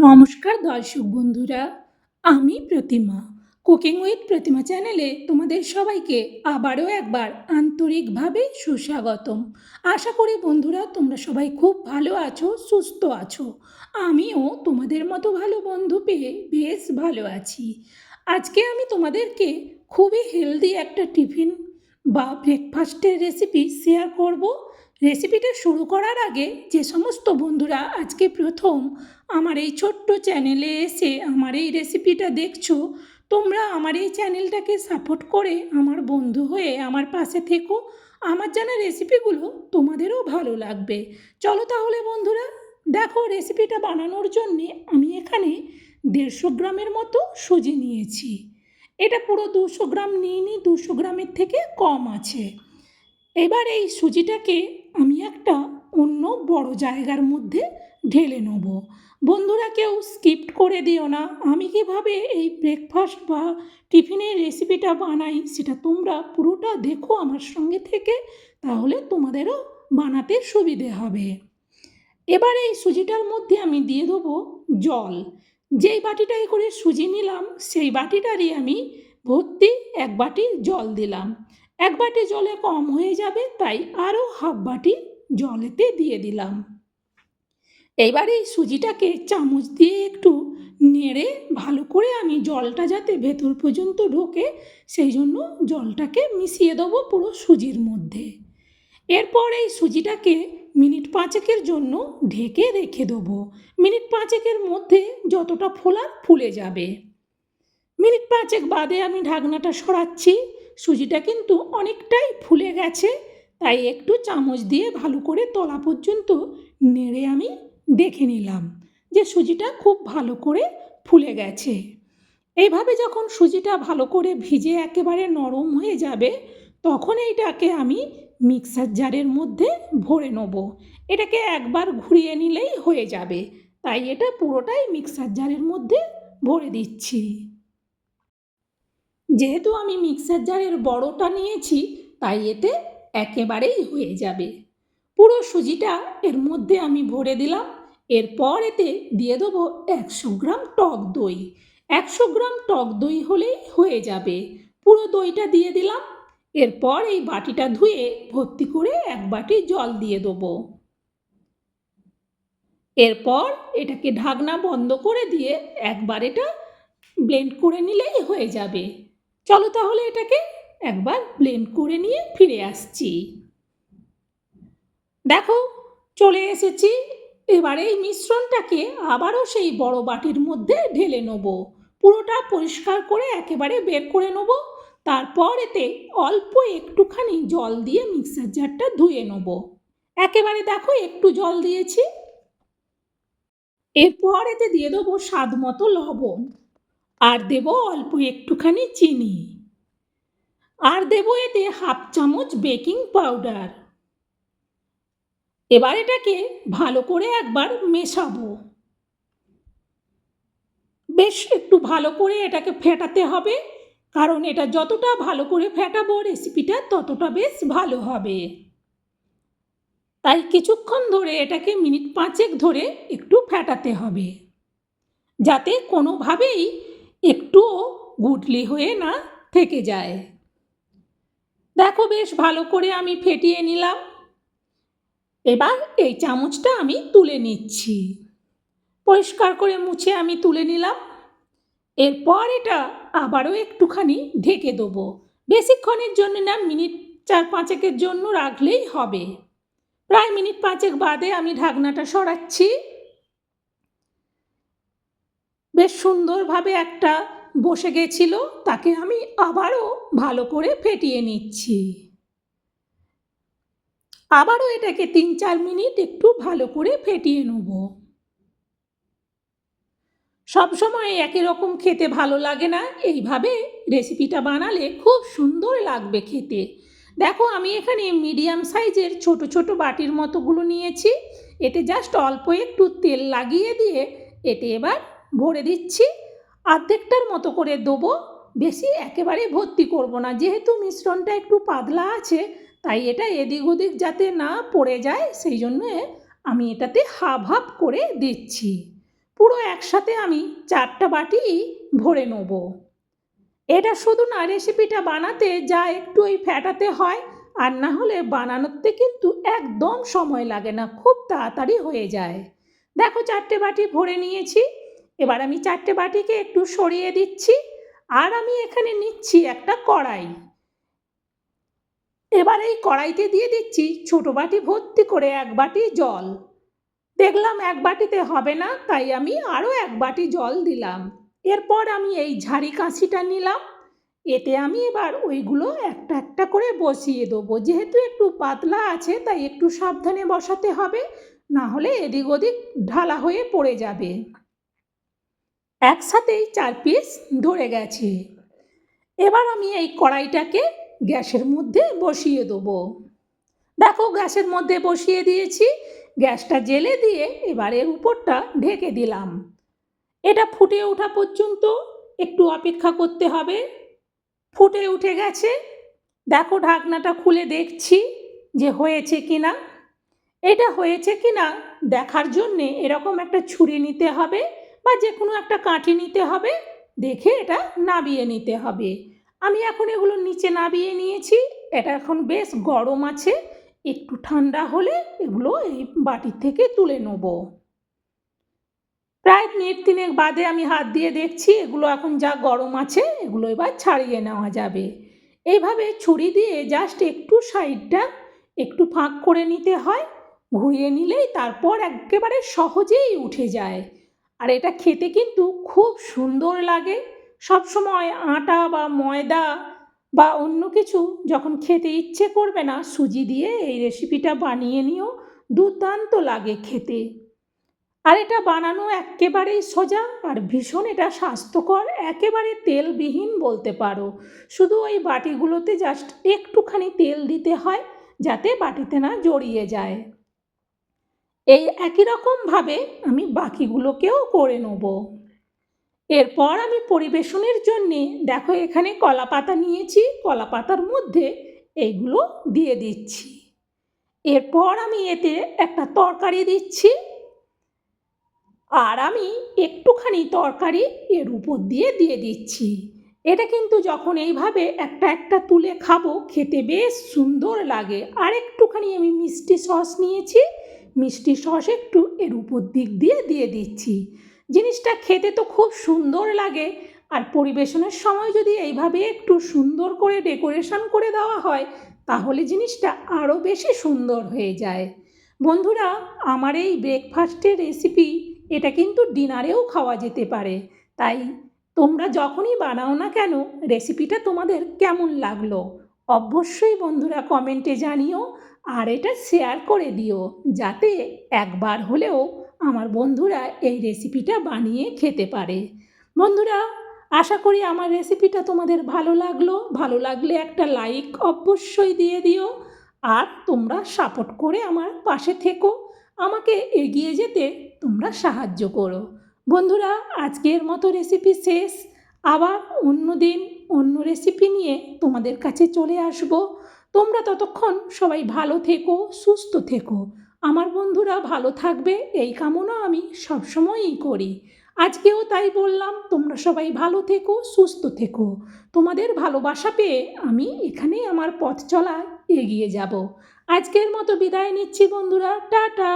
নমস্কার দর্শক বন্ধুরা, আমি প্রতিমা। কুকিং উইথ প্রতিমা চ্যানেলে তোমাদের সবাইকে আবারও একবার আন্তরিকভাবে সুস্বাগতম। আশা করি বন্ধুরা তোমরা সবাই খুব ভালো আছো, সুস্থ আছো। আমিও তোমাদের মতো ভালো বন্ধু পেয়ে বেশ ভালো আছি। আজকে আমি তোমাদেরকে খুবই হেলদি একটা টিফিন বা ব্রেকফাস্টের রেসিপি শেয়ার করব। রেসিপিটা শুরু করার আগে যে সমস্ত বন্ধুরা আজকে প্রথম আমার এই ছোট্ট চ্যানেলে এসে আমার এই রেসিপিটা দেখছো, তোমরা আমার এই চ্যানেলটাকে সাপোর্ট করে আমার বন্ধু হয়ে আমার পাশে থেকো। আমার জানা রেসিপিগুলো তোমাদেরও ভালো লাগবে। চলো তাহলে বন্ধুরা, দেখো রেসিপিটা বানানোর জন্যে আমি এখানে 150 গ্রামের মতো সুজি নিয়েছি। এটা পুরো 200 গ্রাম নিইনি, 200 গ্রামের থেকে কম আছে। এবার এই সুজিটাকে আমি একটা অন্য বড় জায়গার মধ্যে ঢেলে নেব। বন্ধুরা কেউ স্কিপ করে দিও না। আমি কীভাবে এই ব্রেকফাস্ট বা টিফিনের রেসিপিটা বানাই সেটা তোমরা পুরোটা দেখো আমার সঙ্গে থেকে, তাহলে তোমাদেরও বানাতে সুবিধে হবে। এবার এই সুজিটার মধ্যে আমি দিয়ে দেবো জল। যেই বাটিটাই করে সুজি নিলাম সেই বাটিটারই আমি ভর্তি 1 বাটি জল দিলাম। 1 বাটি জলে কম হয়ে যাবে, তাই আরও হাফ বাটি জলেতে দিয়ে দিলাম। এবার এই সুজিটাকে চামচ দিয়ে একটু নেড়ে ভালো করে আমি জলটা যাতে ভেতর পর্যন্ত ঢোকে সেই জন্য জলটাকে মিশিয়ে দেবো পুরো সুজির মধ্যে। এরপর এই সুজিটাকে মিনিট 5 জন্য ঢেকে রেখে দেবো। মিনিট 5 মধ্যে যতটা ফোলার ফুলে যাবে। মিনিট 5 বাদে আমি ঢাকনাটা সরাচ্ছি। সুজিটা কিন্তু অনেকটাই ফুলে গেছে, তাই একটু চামচ দিয়ে ভালো করে তলা পর্যন্ত নেড়ে আমি দেখে নিলাম যে সুজিটা খুব ভালো করে ফুলে গেছে। এইভাবে যখন সুজিটা ভালো করে ভিজে একেবারে নরম হয়ে যাবে তখন এইটাকে আমি মিক্সার জারের মধ্যে ভরে নেব। এটাকে একবার ঘুরিয়ে নিলেই হয়ে যাবে, তাই এটা পুরোটাই মিক্সার জারের মধ্যে ভরে দিচ্ছি। যেহেতু আমি মিক্সার জারের বড়টা নিয়েছি তাই এতে একেবারেই হয়ে যাবে। পুরো সুজিটা এর মধ্যে আমি ভরে দিলাম। এরপর এতে দিয়ে দেবো 100 গ্রাম টক দই। 100 গ্রাম টক দই হলেই হয়ে যাবে। পুরো দইটা দিয়ে দিলাম। এরপর এই বাটিটা ধুয়ে ভর্তি করে 1 বাটি জল দিয়ে দেবো। এরপর এটাকে ঢাকনা বন্ধ করে দিয়ে একবার এটা ব্লেন্ড করে নিলেই হয়ে যাবে। চলো তাহলে এটাকে একবার ব্লেন্ড করে নিয়ে ফিরে আসছি। দেখো চলে এসেছি। এবার এই মিশ্রণটাকে আবারও সেই বড় বাটির মধ্যে ঢেলে নেব। পুরোটা পরিষ্কার করে একেবারে বের করে নেব। তারপর এতে অল্প একটুখানি জল দিয়ে মিক্সার জারটা ধুয়ে নেব। একেবারে দেখো একটু জল দিয়েছি। এরপর এতে দিয়ে দেবো স্বাদ মতো লবণ, আর দেব অল্প একটুখানি চিনি, আর দেব এতে হাফ চামচ বেকিং পাউডার। এবার এটাকে ভালো করে একবার মেশাবো। বেশ একটু ভালো করে এটাকে ফেটাতে হবে, কারণ এটা যতটা ভালো করে ফেটাবো রেসিপিটা ততটা বেশ ভালো হবে। তাই কিছুক্ষণ ধরে এটাকে মিনিট 5 ধরে একটু ফেটাতে হবে, যাতে কোনোভাবেই একটুও গুটলি হয়ে না থেকে যায়। দেখো বেশ ভালো করে আমি ফেটিয়ে নিলাম। এবার এই চামচটা আমি তুলে নিচ্ছি। পরিষ্কার করে মুছে আমি তুলে নিলাম। এরপর এটা আবারও একটুখানি ঢেকে দেবো। বেশিক্ষণের জন্য না, মিনিট 4-5 জন্য রাখলেই হবে। প্রায় মিনিট 5 বাদে আমি ঢাকনাটা সরাচ্ছি। বেশ সুন্দরভাবে একটা বসে গেছিল, তাকে আমি আবারও ভালো করে ফেটিয়ে নিচ্ছি। আবারও এটাকে 3-4 মিনিট একটু ভালো করে ফেটিয়ে নেব। সবসময় একই রকম খেতে ভালো লাগে না, এইভাবে রেসিপিটা বানালে খুব সুন্দর লাগবে খেতে। দেখো আমি এখানে মিডিয়াম সাইজের ছোট ছোট বাটির মতোগুলো নিয়েছি। এতে জাস্ট অল্প একটু তেল লাগিয়ে দিয়ে এতে এবার ভরে দিচ্ছি। অর্ধেকটার মতো করে দেবো, বেশি একেবারে ভর্তি করব না। যেহেতু মিশ্রণটা একটু পাতলা আছে তাই এটা এদিক ওদিক যাতে না পড়ে যায় সেই জন্য আমি এটাতে হাফ হাফ করে দিচ্ছি। পুরো একসাথে আমি 4টা বাটি ভরে নেব। এটা শুধু না রেসিপিটা বানাতে যা একটু ওই ফ্যাটাতে হয়, আর না হলে বানানোতে কিন্তু একদম সময় লাগে না, খুব তাড়াতাড়ি হয়ে যায়। দেখো 4টে বাটি ভরে নিয়েছি। এবার আমি 4টে বাটিকে একটু সরিয়ে দিচ্ছি, আর আমি এখানে নিচ্ছি একটা কড়াই। এবার এই কড়াইতে দিয়ে দিচ্ছি ছোটো বাটি ভর্তি করে 1 বাটি জল। দেখলাম 1 বাটিতে হবে না, তাই আমি আরও 1 বাটি জল দিলাম। এরপর আমি এই ঝাড়ি কাঁচিটা নিলাম, এতে আমি এবার ওইগুলো একটা একটা করে বসিয়ে দেবো। যেহেতু একটু পাতলা আছে তাই একটু সাবধানে বসাতে হবে, না হলে এদিক ওদিক ঢালা হয়ে পড়ে যাবে। একসাথেই 4 পিস ধরে গেছে। এবার আমি এই কড়াইটাকে গ্যাসের মধ্যে বসিয়ে দেবো। দেখো গ্যাসের মধ্যে বসিয়ে দিয়েছি, গ্যাসটা জ্বেলে দিয়ে এবার এর উপরটা ঢেকে দিলাম। এটা ফুটে ওঠা পর্যন্ত একটু অপেক্ষা করতে হবে। ফুটে উঠে গেছে, দেখো ঢাকনাটা খুলে দেখছি যে হয়েছে কিনা। এটা হয়েছে কিনা দেখার জন্যে এরকম একটা ছুরি নিতে হবে বা যে কোনো একটা কাঠি নিতে হবে, দেখে এটা নাবিয়ে নিতে হবে। আমি এখন এগুলো নিচে নাবিয়ে নিয়েছি। এটা এখন বেশ গরম আছে, একটু ঠান্ডা হলে এগুলো এই বাটির থেকে তুলে নেব। প্রায় মিনিট 3 বাদে আমি হাত দিয়ে দেখছি এগুলো এখন যা গরম আছে এগুলো এবার ছাড়িয়ে নেওয়া যাবে। এইভাবে ছুরি দিয়ে জাস্ট একটু সাইডটা একটু ফাঁক করে নিতে হয়, ঘুরিয়ে নিলেই তারপর একেবারে সহজেই উঠে যায়। আর এটা খেতে কিন্তু খুব সুন্দর লাগে। সবসময় আটা বা ময়দা বা অন্য কিছু যখন খেতে ইচ্ছে করবে না, সুজি দিয়ে এই রেসিপিটা বানিয়ে নিও, দুর্দান্ত লাগে খেতে। আর এটা বানানো একেবারেই সোজা আর ভীষণ এটা স্বাস্থ্যকর, একেবারে তেলবিহীন বলতে পারো। শুধু ওই বাটিগুলোতে জাস্ট একটুখানি তেল দিতে হয় যাতে বাটিতে না জড়িয়ে যায়। এই একই রকমভাবে আমি বাকিগুলোকেও করে নেব। এরপর আমি পরিবেশনের জন্যে দেখো এখানে কলা পাতা নিয়েছি, কলা পাতার মধ্যে এইগুলো দিয়ে দিচ্ছি। এরপর আমি এতে একটা তরকারি দিচ্ছি, আর আমি একটুখানি তরকারি এর উপর দিয়ে দিচ্ছি। এটা কিন্তু যখন এইভাবে একটা একটা তুলে খাবো খেতে বেশ সুন্দর লাগে। আর একটুখানি আমি মিষ্টি সস নিয়েছি, মিষ্টি সস একটু এর উপর দিক দিয়ে দিচ্ছি। জিনিসটা খেতে তো খুব সুন্দর লাগে, আর পরিবেশনের সময় যদি এইভাবে একটু সুন্দর করে ডেকোরেশন করে দেওয়া হয় তাহলে জিনিসটা আরও বেশি সুন্দর হয়ে যায়। বন্ধুরা, আমার এই ব্রেকফাস্টের রেসিপি এটা কিন্তু ডিনারেও খাওয়া যেতে পারে। তাই তোমরা যখনই বানাও না কেন রেসিপিটা তোমাদের কেমন লাগলো অবশ্যই বন্ধুরা কমেন্টে জানিও, আর এটা শেয়ার করে দিও যাতে একবার হলেও আমার বন্ধুরা এই রেসিপিটা বানিয়ে খেতে পারে। বন্ধুরা, আশা করি আমার রেসিপিটা তোমাদের ভালো লাগলো। ভালো লাগলে একটা লাইক অবশ্যই দিয়ে দিও, আর তোমরা সাপোর্ট করে আমার পাশে থেকো, আমাকে এগিয়ে যেতে তোমরা সাহায্য করো। বন্ধুরা, আজকের মতো রেসিপি শেষ। আবার অন্য দিন অন্য রেসিপি নিয়ে তোমাদের কাছে চলে আসব। তোমরা ততক্ষণ সবাই ভালো থেকো, সুস্থ থেকো। আমার বন্ধুরা ভালো থাকবে এই কামনা আমি সবসময়ই করি। আজকেও তাই বললাম, তোমরা সবাই ভালো থেকো, সুস্থ থেকো। তোমাদের ভালোবাসা পেয়ে আমি এখানেই আমার পথ চলা এগিয়ে যাব। আজকের মতো বিদায় নিচ্ছি বন্ধুরা, টাটা।